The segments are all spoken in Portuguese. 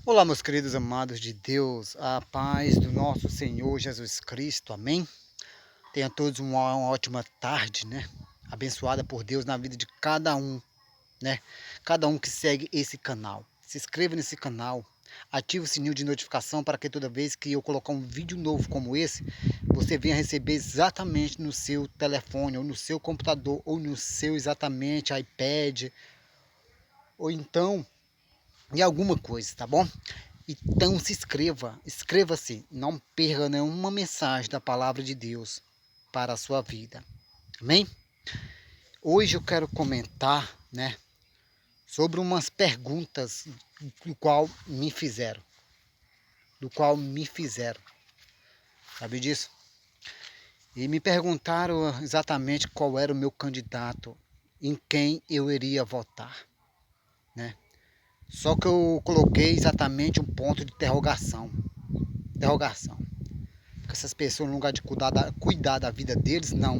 Olá, meus queridos amados de Deus, a paz do nosso Senhor Jesus Cristo, amém? Tenham todos uma ótima tarde, né? Abençoada por Deus na vida de cada um, né? Cada um que segue esse canal. Se inscreva nesse canal, ative o sininho de notificação para que toda vez que eu colocar um vídeo novo como esse, você venha receber exatamente no seu telefone, ou no seu computador, ou no seu exatamente iPad, ou então em alguma coisa, tá bom? Então se inscreva, inscreva-se, não perca nenhuma mensagem da palavra de Deus para a sua vida. Amém? Hoje eu quero comentar, né, sobre umas perguntas do qual me fizeram. Sabe disso? E me perguntaram exatamente qual era o meu candidato, em quem eu iria votar, né? Só que eu coloquei exatamente um ponto de interrogação. Interrogação. Que essas pessoas, no lugar de cuidar da vida deles, não.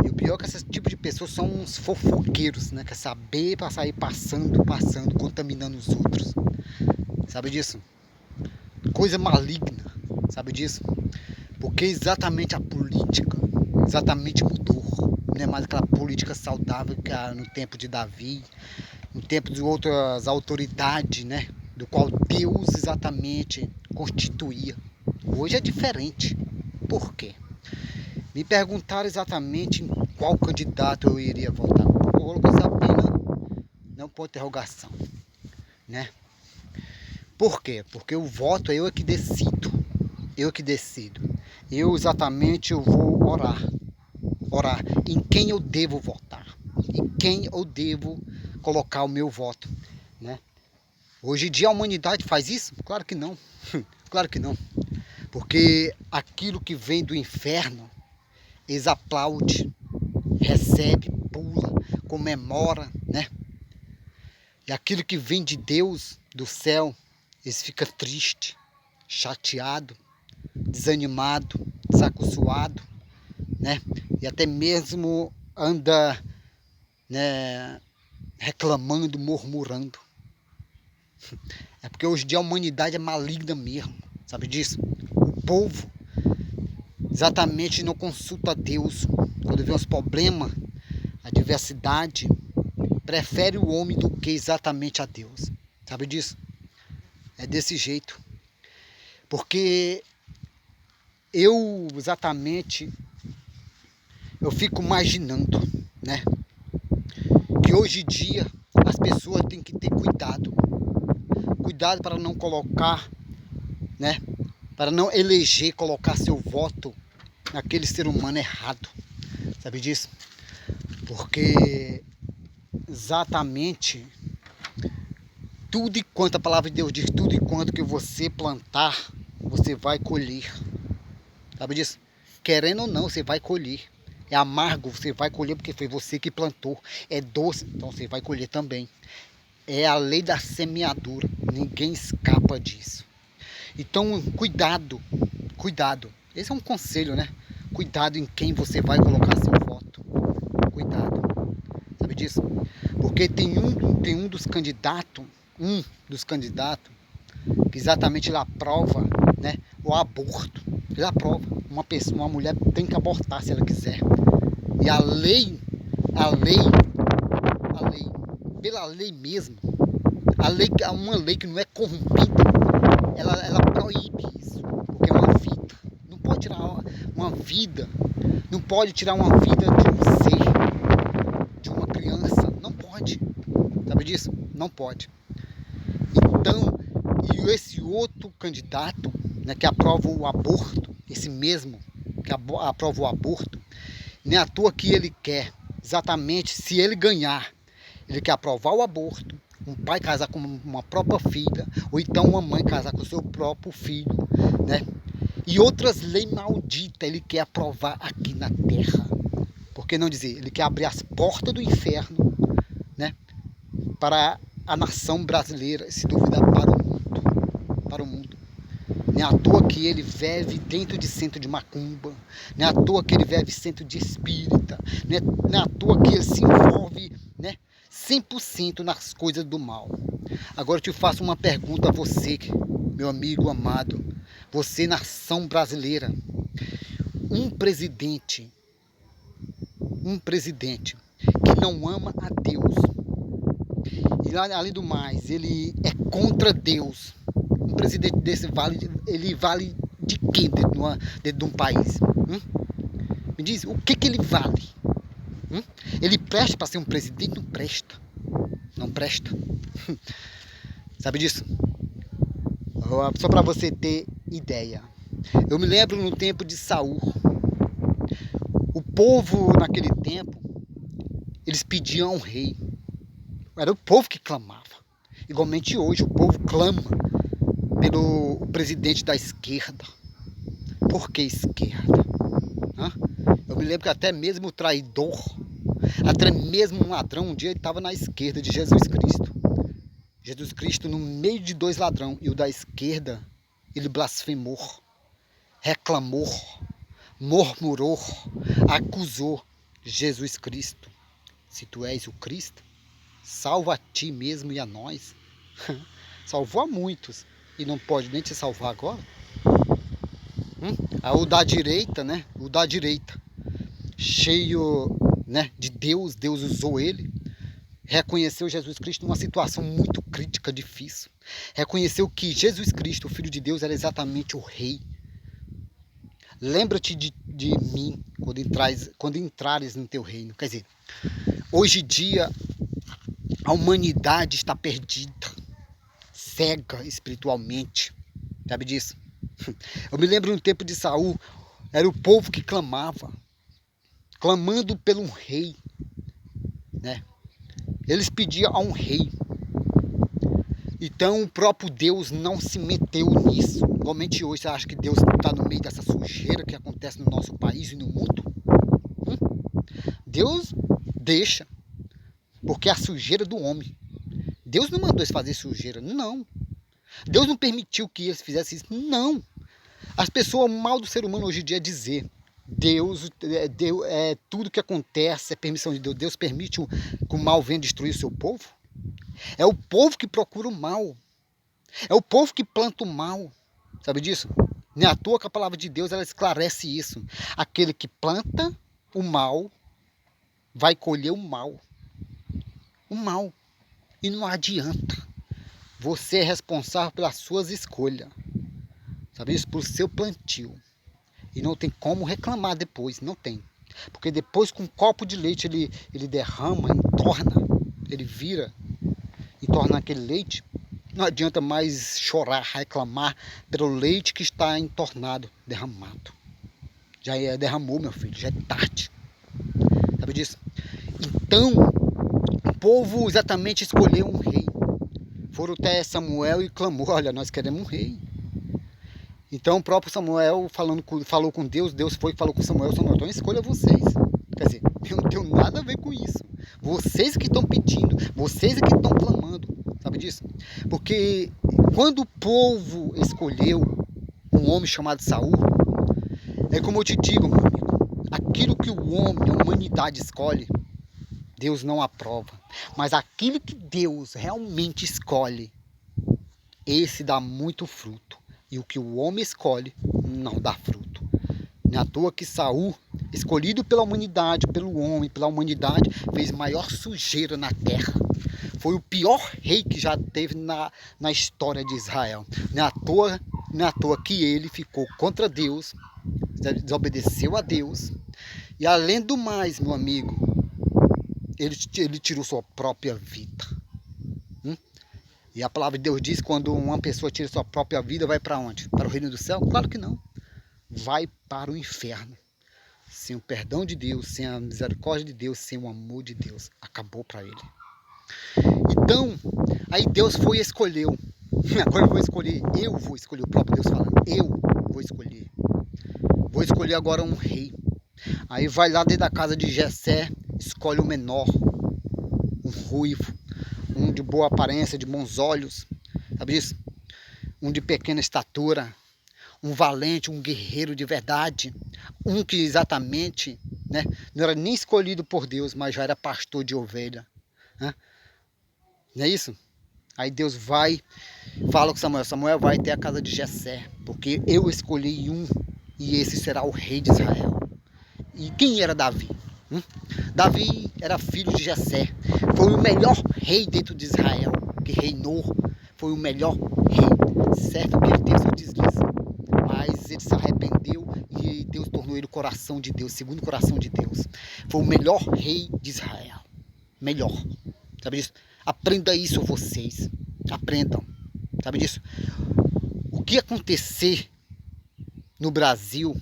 E o pior é que esse tipo de pessoas são uns fofoqueiros, né? Quer saber para sair passando, contaminando os outros. Sabe disso? Coisa maligna, sabe disso? Porque exatamente a política, exatamente mudou. Não é mais aquela política saudável que era no tempo de Davi, no tempo de outras autoridades, né? Do qual Deus exatamente constituía. Hoje é diferente. Por quê? Me perguntaram exatamente em qual candidato eu iria votar. Eu coloquei apenas não por interrogação, né? Por quê? Porque o voto é eu que decido. Eu que decido. Eu vou orar em quem eu devo votar, em quem eu devo colocar o meu voto, né? Hoje em dia a humanidade faz isso? Claro que não. Claro que não. Porque aquilo que vem do inferno, eles aplaudem, recebe, pula, comemora, né? E aquilo que vem de Deus, do céu, eles ficam tristes, chateados, desanimados, desacostumado, né? E até mesmo anda, né, reclamando, murmurando. É porque hoje em dia a humanidade é maligna mesmo, sabe disso? O povo exatamente não consulta a Deus quando vê os problemas, a diversidade, prefere o homem do que exatamente a Deus. Sabe disso? É desse jeito. Porque eu fico imaginando, né? Que hoje em dia as pessoas têm que ter cuidado. Cuidado para não colocar, né? Para não eleger, colocar seu voto naquele ser humano errado. Sabe disso? Porque exatamente tudo e quanto a palavra de Deus diz, tudo e quanto que você plantar, você vai colher. Sabe disso? Querendo ou não, você vai colher. É amargo, você vai colher porque foi você que plantou. É doce, então você vai colher também. É a lei da semeadura. Ninguém escapa disso. Então, cuidado, cuidado. Esse é um conselho, né? Cuidado em quem você vai colocar seu voto. Cuidado. Sabe disso? Porque tem um dos candidatos, que exatamente ele aprova, né, o aborto. Ele aprova. Uma mulher tem que abortar se ela quiser. E a lei, pela lei mesmo, uma lei que não é corrompida, ela proíbe isso, porque é uma vida. Não pode tirar uma vida, não pode tirar uma vida de um ser, de uma criança, não pode. Sabe disso? Não pode. Então, e esse outro candidato, né, que aprova o aborto, esse mesmo que aprova o aborto, nem à toa que ele quer, exatamente, se ele ganhar, ele quer aprovar o aborto, um pai casar com uma própria filha, ou então uma mãe casar com o seu próprio filho, né? E outras leis malditas ele quer aprovar aqui na terra. Por que não dizer? Ele quer abrir as portas do inferno, né, para a nação brasileira, se duvidar, para o mundo. Para o mundo. Não é à toa que ele vive dentro de centro de macumba, não é à toa que ele vive centro de espírita, não é à toa que ele se envolve, né, 100% nas coisas do mal. Agora eu te faço uma pergunta a você, meu amigo amado, você, nação brasileira. Um presidente que não ama a Deus, e além do mais, ele é contra Deus. Um presidente desse ele vale de quê dentro de um país? Me diz, o que ele vale? Ele presta para ser um presidente? Não presta. Não presta. Sabe disso? Só para você ter ideia. Eu me lembro no tempo de Saul. O povo naquele tempo, eles pediam a um rei. Era o povo que clamava. Igualmente hoje o povo clama pelo presidente da esquerda. Por que esquerda? Eu me lembro que até mesmo o traidor, até mesmo um ladrão, um dia ele estava na esquerda de Jesus Cristo. Jesus Cristo no meio de dois ladrões, e o da esquerda, ele blasfemou, reclamou, murmurou, acusou Jesus Cristo. Se tu és o Cristo, salva a ti mesmo e a nós. Salvou a muitos e não pode nem te salvar agora. O da direita, né? O da direita, cheio, né, de Deus, Deus usou ele. Reconheceu Jesus Cristo numa situação muito crítica, difícil. Reconheceu que Jesus Cristo, o Filho de Deus, era exatamente o Rei. Lembra-te de mim quando entrares no teu reino. Quer dizer, hoje em dia a humanidade está perdida, cega espiritualmente. Sabe disso? Eu me lembro no tempo de Saul, era o povo que clamava, clamando pelo rei, né? Eles pediam a um rei. Então o próprio Deus não se meteu nisso. Igualmente hoje, você acha que Deus está no meio dessa sujeira que acontece no nosso país e no mundo? Deus deixa, porque é a sujeira do homem. Deus não mandou eles fazer sujeira, não. Deus não permitiu que eles fizessem isso, não. As pessoas, o mal do ser humano hoje em dia é dizer: Deus tudo que acontece é permissão de Deus. Deus permite que o mal venha destruir o seu povo? É o povo que procura o mal. É o povo que planta o mal. Sabe disso? Não é à toa que a palavra de Deus ela esclarece isso. Aquele que planta o mal vai colher o mal. O mal. E não adianta. Você é responsável pelas suas escolhas. Sabe isso? Por seu plantio. E não tem como reclamar depois. Não tem. Porque depois com um copo de leite ele derrama, entorna. Ele vira e torna aquele leite. Não adianta mais chorar, reclamar pelo leite que está entornado, derramado. Já derramou, meu filho, já é tarde. Sabe disso? Então, o povo exatamente escolheu um rei. Foram até Samuel e clamou: olha, nós queremos um rei. Então o próprio Samuel falou com Deus, Deus foi e falou com Samuel: então escolha vocês. Quer dizer, eu não tenho nada a ver com isso. Vocês que estão pedindo, vocês que estão clamando. Sabe disso? Porque quando o povo escolheu um homem chamado Saul, é como eu te digo, meu amigo, aquilo que o homem, a humanidade escolhe, Deus não aprova. Mas aquilo que Deus realmente escolhe, esse dá muito fruto. E o que o homem escolhe não dá fruto. Não é à toa que Saul, escolhido pela humanidade, pelo homem, pela humanidade, fez maior sujeira na terra. Foi o pior rei que já teve na história de Israel. Não é à toa que ele ficou contra Deus, desobedeceu a Deus. E além do mais, meu amigo, ele tirou sua própria vida. E a palavra de Deus diz: quando uma pessoa tira sua própria vida, vai para onde? Para o reino do céu? Claro que não. Vai para o inferno. Sem o perdão de Deus, sem a misericórdia de Deus, sem o amor de Deus. Acabou para ele. Então, aí Deus foi e escolheu. Agora eu vou escolher, o próprio Deus falando, eu vou escolher. Vou escolher agora um rei. Aí vai lá dentro da casa de Jessé, escolhe o menor, um ruivo, um de boa aparência, de bons olhos, sabe isso? Um de pequena estatura, um valente, um guerreiro de verdade, um que exatamente, né, não era nem escolhido por Deus, mas já era pastor de ovelha, né? Não é isso? Aí Deus vai, fala com Samuel, Samuel vai até a casa de Jessé, porque eu escolhi um e esse será o rei de Israel. E quem era Davi? Davi era filho de Jessé, foi o melhor rei dentro de Israel, que reinou, foi o melhor rei, certo que ele teve seu deslize, mas ele se arrependeu e Deus tornou ele o coração de Deus, segundo o coração de Deus, foi o melhor rei de Israel, melhor, sabe disso? Aprenda isso vocês, aprendam, sabe disso? O que acontecer no Brasil,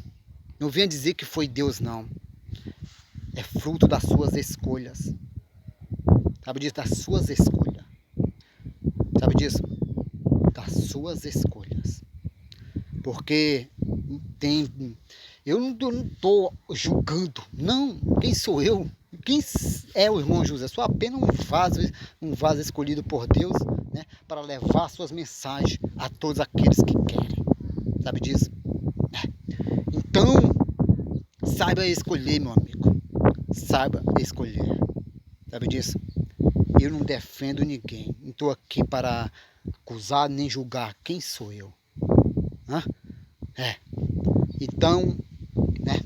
não venha dizer que foi Deus não, é fruto das suas escolhas, sabe disso? Das suas escolhas, sabe disso? Das suas escolhas, porque eu não estou julgando, não, quem sou eu? Quem é o irmão José? Sou apenas um vaso escolhido por Deus, né, para levar suas mensagens a todos aqueles que querem, sabe disso? Então, saiba escolher, meu amigo, saiba escolher, sabe disso? Eu não defendo ninguém, não estou aqui para acusar nem julgar, quem sou eu? Hã? Então, né,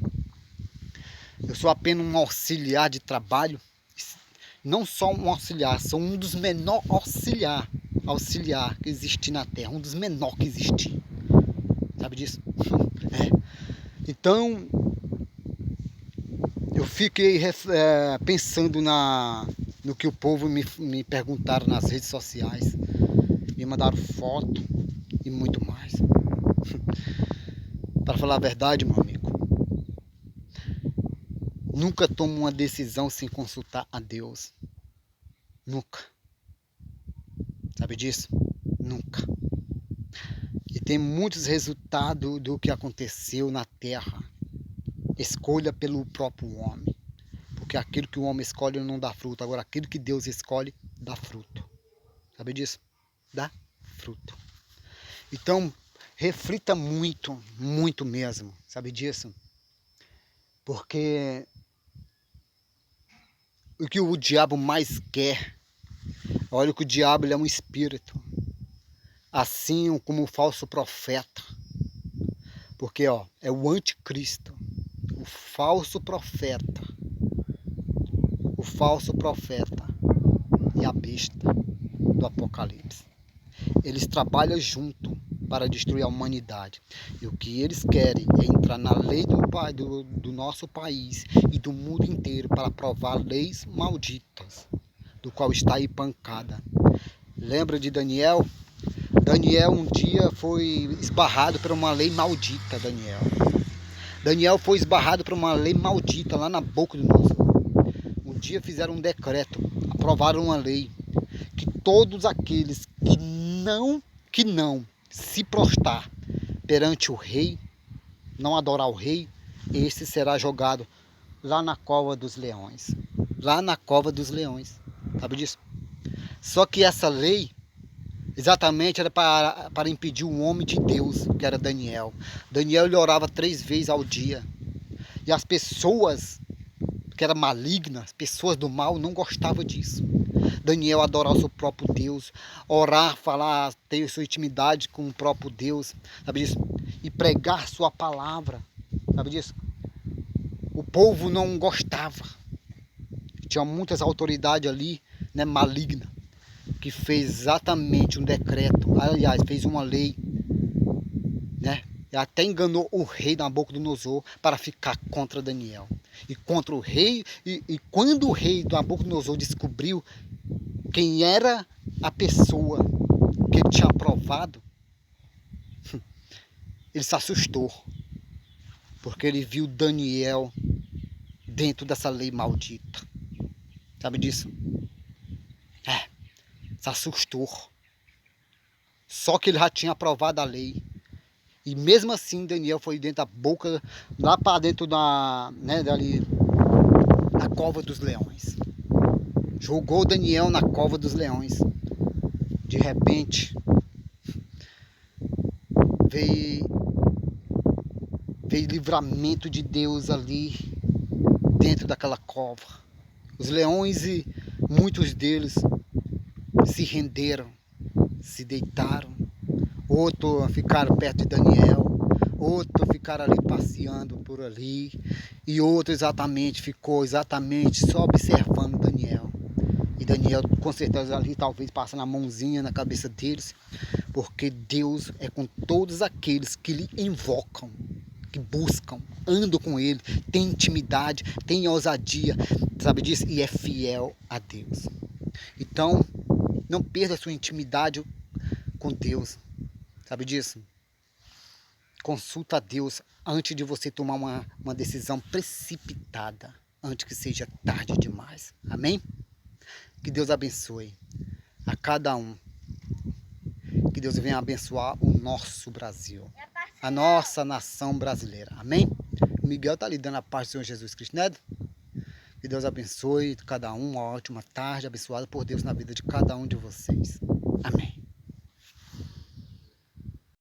eu sou apenas um auxiliar de trabalho, não só um auxiliar, sou um dos menores auxiliar que existe na Terra, um dos menores que existe, sabe disso? Então, eu fiquei pensando no que o povo me perguntaram nas redes sociais, me mandaram foto e muito mais. Para falar a verdade, meu amigo, nunca tomo uma decisão sem consultar a Deus. Nunca. Sabe disso? Nunca. E tem muitos resultados do que aconteceu na terra. Escolha pelo próprio homem. Porque aquilo que o homem escolhe não dá fruto. Agora, aquilo que Deus escolhe, dá fruto. Sabe disso? Dá fruto. Então, reflita muito, muito mesmo. Sabe disso? Porque o que o diabo mais quer, olha que o diabo ele é um espírito, assim como o falso profeta, porque ó, é o anticristo, o falso profeta e a besta do Apocalipse. Eles trabalham junto para destruir a humanidade. E o que eles querem é entrar na lei do nosso país e do mundo inteiro para aprovar leis malditas, do qual está aí pancada. Lembra de Daniel? Daniel um dia foi esbarrado por uma lei maldita, Daniel foi esbarrado por uma lei maldita lá na boca do nosso. Um dia fizeram um decreto, aprovaram uma lei, que todos aqueles que não se prostrar perante o rei, não adorar o rei, esse será jogado lá na cova dos leões. Lá na cova dos leões. Sabe disso? Só que essa lei exatamente era para impedir um homem de Deus, que era Daniel. Daniel ele orava 3 vezes ao dia. E as pessoas que eram malignas, pessoas do mal, não gostavam disso. Daniel adorava o seu próprio Deus, orar, falar, ter sua intimidade com o próprio Deus, sabe disso? E pregar sua palavra, sabe disso? O povo não gostava. Tinha muitas autoridades ali, né, malignas, que fez exatamente um decreto, aliás, fez uma lei, né? E até enganou o rei Nabucodonosor para ficar contra Daniel. E contra o rei, e quando o rei Nabucodonosor descobriu quem era a pessoa que ele tinha aprovado, ele se assustou, porque ele viu Daniel dentro dessa lei maldita. Sabe disso? Se assustou. Só que ele já tinha aprovado a lei. E mesmo assim Daniel foi dentro da boca, lá para dentro dali, na cova dos leões. Jogou Daniel na cova dos leões. De repente, veio livramento de Deus ali, dentro daquela cova. Os leões, e muitos deles, se renderam, se deitaram. Outros ficaram perto de Daniel, outros ficaram ali passeando por ali, e outro ficou só observando Daniel. E Daniel, com certeza, ali talvez passando a mãozinha na cabeça deles, porque Deus é com todos aqueles que lhe invocam, que buscam, andam com ele, tem intimidade, tem ousadia, sabe disso? E é fiel a Deus. Então, não perda a sua intimidade com Deus, sabe disso? Consulta a Deus antes de você tomar uma decisão precipitada, antes que seja tarde demais. Amém? Que Deus abençoe a cada um. Que Deus venha abençoar o nosso Brasil, a nossa nação brasileira. Amém? O Miguel está lhe dando a paz do Senhor Jesus Cristo, né? Que Deus abençoe cada um, uma ótima tarde abençoada por Deus na vida de cada um de vocês. Amém.